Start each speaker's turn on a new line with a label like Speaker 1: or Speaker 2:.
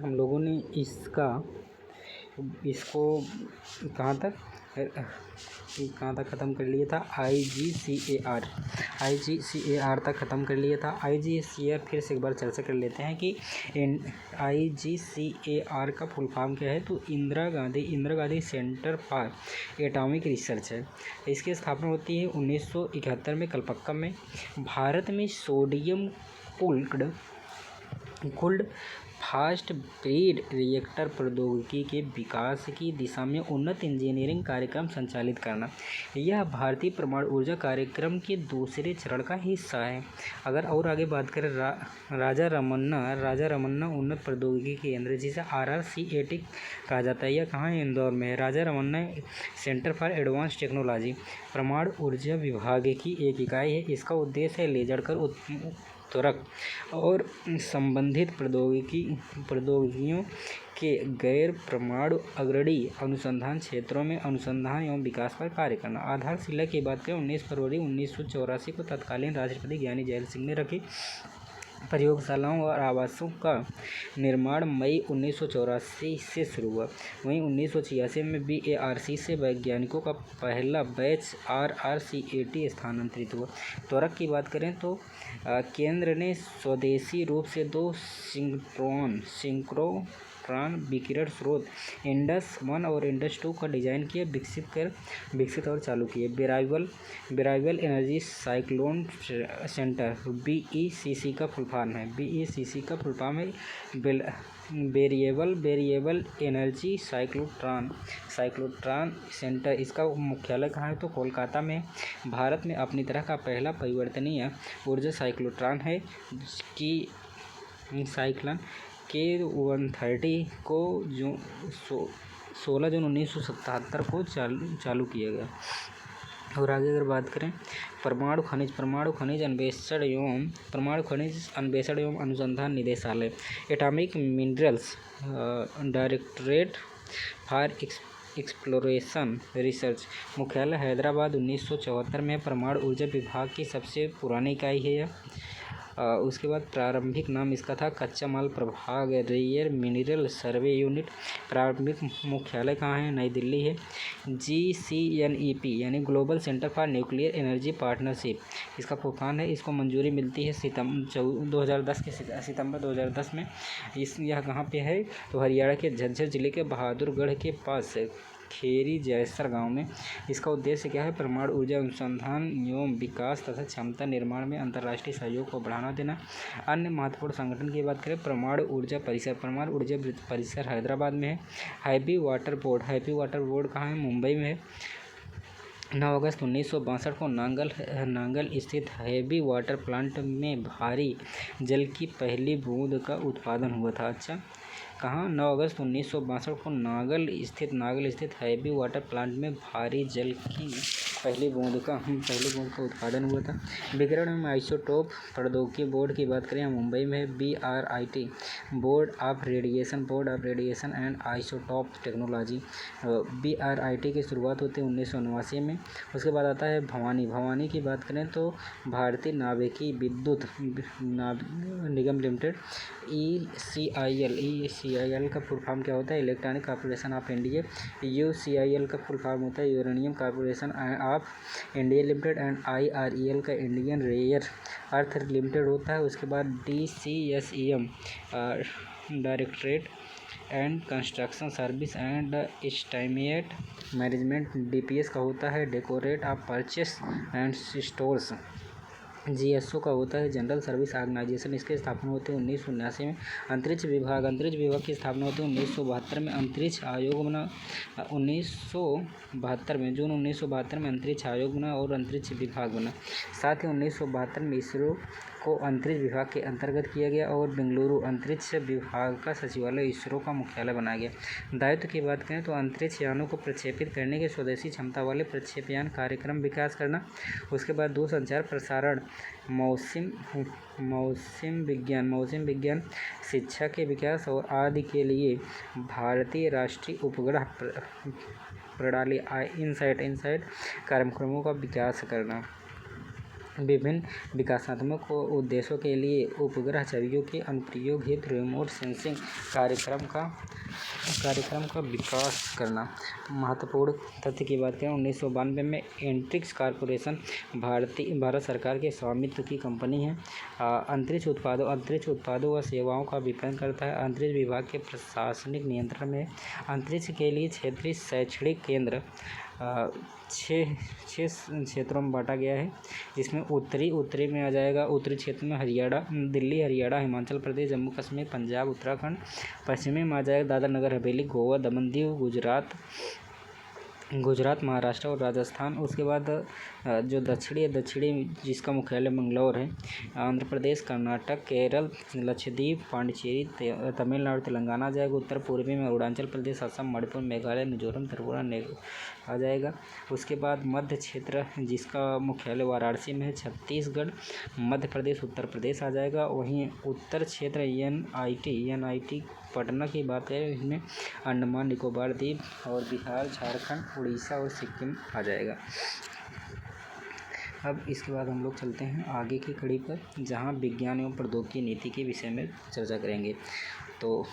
Speaker 1: हम लोगों ने इसको कहाँ तक ख़त्म कर लिया था? IGCAR तक ख़त्म कर लिया था। IGCAR फिर से एक बार चर्चा कर लेते हैं कि IGCAR का फुल फॉर्म क्या है। तो Indira Gandhi centre for atomic research है। इसकी स्थापना होती है 1971 में कलकत्ता में। भारत में sodium cooled fast bread reactor प्रौद्योगिकी के विकास की दिशा में उन्नत इंजीनियरिंग कार्यक्रम संचालित करना, यह भारतीय परमाणु ऊर्जा कार्यक्रम के दूसरे चरण का हिस्सा है। अगर और आगे बात करें राजा रमन्ना उन्नत प्रौद्योगिकी केंद्र, जिसे RRCAT कहा जाता है, यह कहाँ है? इंदौर में है। Raja Ramanna centre for advance technology परमाणु ऊर्जा विभाग की एक इकाई है। इसका उद्देश्य है ले जाकर त्वरक और संबंधित प्रौद्योगिकियों के गैर परमाणु अग्रणी अनुसंधान क्षेत्रों में अनुसंधान एवं विकास पर कार्य करना। आधारशिला की बात करें 19 फरवरी 1984 को तत्कालीन राष्ट्रपति ज्ञानी जैल सिंह ने रखी। प्रयोगशालाओं और आवासों का निर्माण मई 1984 से शुरू हुआ। वहीं 1986 में BARC से वैज्ञानिकों का पहला बैच RRCAT स्थानांतरित हुआ। त्वरक की बात करें तो केंद्र ने स्वदेशी रूप से 2 सिंक्रोट्रॉन विकिरण स्रोत इंडस 1 और इंडस 2 का डिजाइन किया, विकसित और चालू किए। Variable energy cyclone centre BECC का फुल फॉर्म है वेरिएबल एनर्जी साइक्लोट्रॉन सेंटर। इसका मुख्यालय कहाँ है? तो कोलकाता में। भारत में अपनी तरह का पहला परिवर्तनीय ऊर्जा साइक्लोट्रॉन है, जिसकी साइक्लोन K130 को 16 जून 1977 को चालू किया गया। और आगे अगर बात करें परमाणु खनिज अन्वेषण एवं अनुसंधान निदेशालय, atomic minerals directorate for exploration research, मुख्यालय हैदराबाद। 1974 में परमाणु ऊर्जा विभाग की सबसे पुरानी इकाई है यह। उसके बाद प्रारंभिक नाम इसका था कच्चा माल प्रभाग रेयर मिनरल सर्वे यूनिट। प्रारंभिक मुख्यालय कहाँ है? नई दिल्ली है। GCNEP यानी global centre for nuclear energy partnership, इसका फुल फॉर्म है। इसको मंजूरी मिलती है सितंबर 2010 में। यह कहाँ पे है? तो हरियाणा के झज्जर जिले के बहादुरगढ़ के पास खेरी जैसर गांव में। इसका उद्देश्य क्या है? परमाणु ऊर्जा अनुसंधान एवं विकास तथा क्षमता निर्माण में अंतर्राष्ट्रीय सहयोग को बढ़ावा देना। अन्य महत्वपूर्ण संगठन की बात करें परमाणु ऊर्जा परिसर हैदराबाद में है। हैवी वाटर बोर्ड कहाँ है? मुंबई में है। 9 अगस्त 1962 को नांगल स्थित हैवी वाटर प्लांट में भारी जल की पहली बूंद का उत्पादन हुआ था। अच्छा, कहाँ? 9 अगस्त 1962 को नांगल स्थित हैवी वाटर प्लांट में भारी जल की पहली बूंद का उत्पादन हुआ था। विकिरण एवं आइसोटोप प्रौद्योगिकी बोर्ड की बात करें मुंबई में BRIT, board of radiation and isotope technology. BRIT की शुरुआत होती है 1989 में। उसके बाद आता है भवानी की बात करें तो भारतीय नाभिकीय विद्युत निगम लिमिटेड ECIL का फुल फॉर्म क्या होता है? Electronic corporation of India. UCIL का फुल फॉर्म होता है uranium corporation of India limited. And IREL का इंडियन रेयर अर्थ लिमिटेड होता है। उसके बाद DCSEM directorate and construction service and estimate management DPS का होता है decorate of purchase and stores. GSO का होता है जनरल सर्विस ऑर्गेनाइजेशन। इसकी स्थापना होती है 1979 में। अंतरिक्ष विभाग की स्थापना होती है 1972 में। अंतरिक्ष आयोग बना 1972 में, जून 1972 में अंतरिक्ष आयोग बना और अंतरिक्ष विभाग बना। साथ ही 1972 में इसरो को अंतरिक्ष विभाग के अंतर्गत किया गया और बेंगलुरु अंतरिक्ष विभाग का सचिवालय इसरो का मुख्यालय बनाया गया। दायित्व की बात करें तो अंतरिक्ष यानों को प्रक्षेपित करने के स्वदेशी क्षमता वाले प्रक्षेपयान कार्यक्रम विकास करना। उसके बाद दूरसंचार प्रसारण मौसम विज्ञान शिक्षा के विकास और आदि के लिए भारतीय राष्ट्रीय उपग्रह प्रणाली INSAT कार्यक्रमों का विकास करना। विभिन्न विकासात्मक उद्देश्यों के लिए उपग्रह छवियों के अनुप्रयोग हेतु रिमोट सेंसिंग कार्यक्रम का विकास करना। महत्वपूर्ण तथ्य की बात करें, 1992 में एंट्रिक्स कॉर्पोरेशन भारत सरकार के स्वामित्व की कंपनी है। अंतरिक्ष उत्पादों व सेवाओं का विपणन करता है। अंतरिक्ष विभाग के प्रशासनिक नियंत्रण में। अंतरिक्ष के लिए क्षेत्रीय शैक्षणिक केंद्र 6 क्षेत्रों में बांटा गया है, जिसमें उत्तरी में आ जाएगा। उत्तरी क्षेत्र में दिल्ली, हरियाणा, हिमाचल प्रदेश, जम्मू कश्मीर, पंजाब, उत्तराखंड। पश्चिमी में आ जाएगा दादरा नगर हवेली, गोवा, दमन दीव, गुजरात, महाराष्ट्र और राजस्थान। उसके बाद जो दक्षिणी जिसका मुख्यालय मंगलौर है। आंध्र प्रदेश, कर्नाटक, केरल, लक्षद्वीप, पांडिचेरी, तमिलनाडु, तेलंगाना आ जाएगा। उत्तर पूर्वी में अरुणाचल प्रदेश, असम, मणिपुर, मेघालय, मिजोरम, त्रिपुरा आ जाएगा। उसके बाद मध्य क्षेत्र जिसका मुख्यालय वाराणसी में है। छत्तीसगढ़, मध्य प्रदेश, उत्तर प्रदेश आ जाएगा। वहीं उत्तर क्षेत्र NIT पटना की बात करें, इसमें अंडमान निकोबार द्वीप और बिहार, झारखंड, उड़ीसा और सिक्किम आ जाएगा। अब इसके बाद हम लोग चलते हैं आगे की कड़ी पर, जहां विज्ञान एवं प्रौद्योगिकी नीति के विषय में चर्चा करेंगे। तो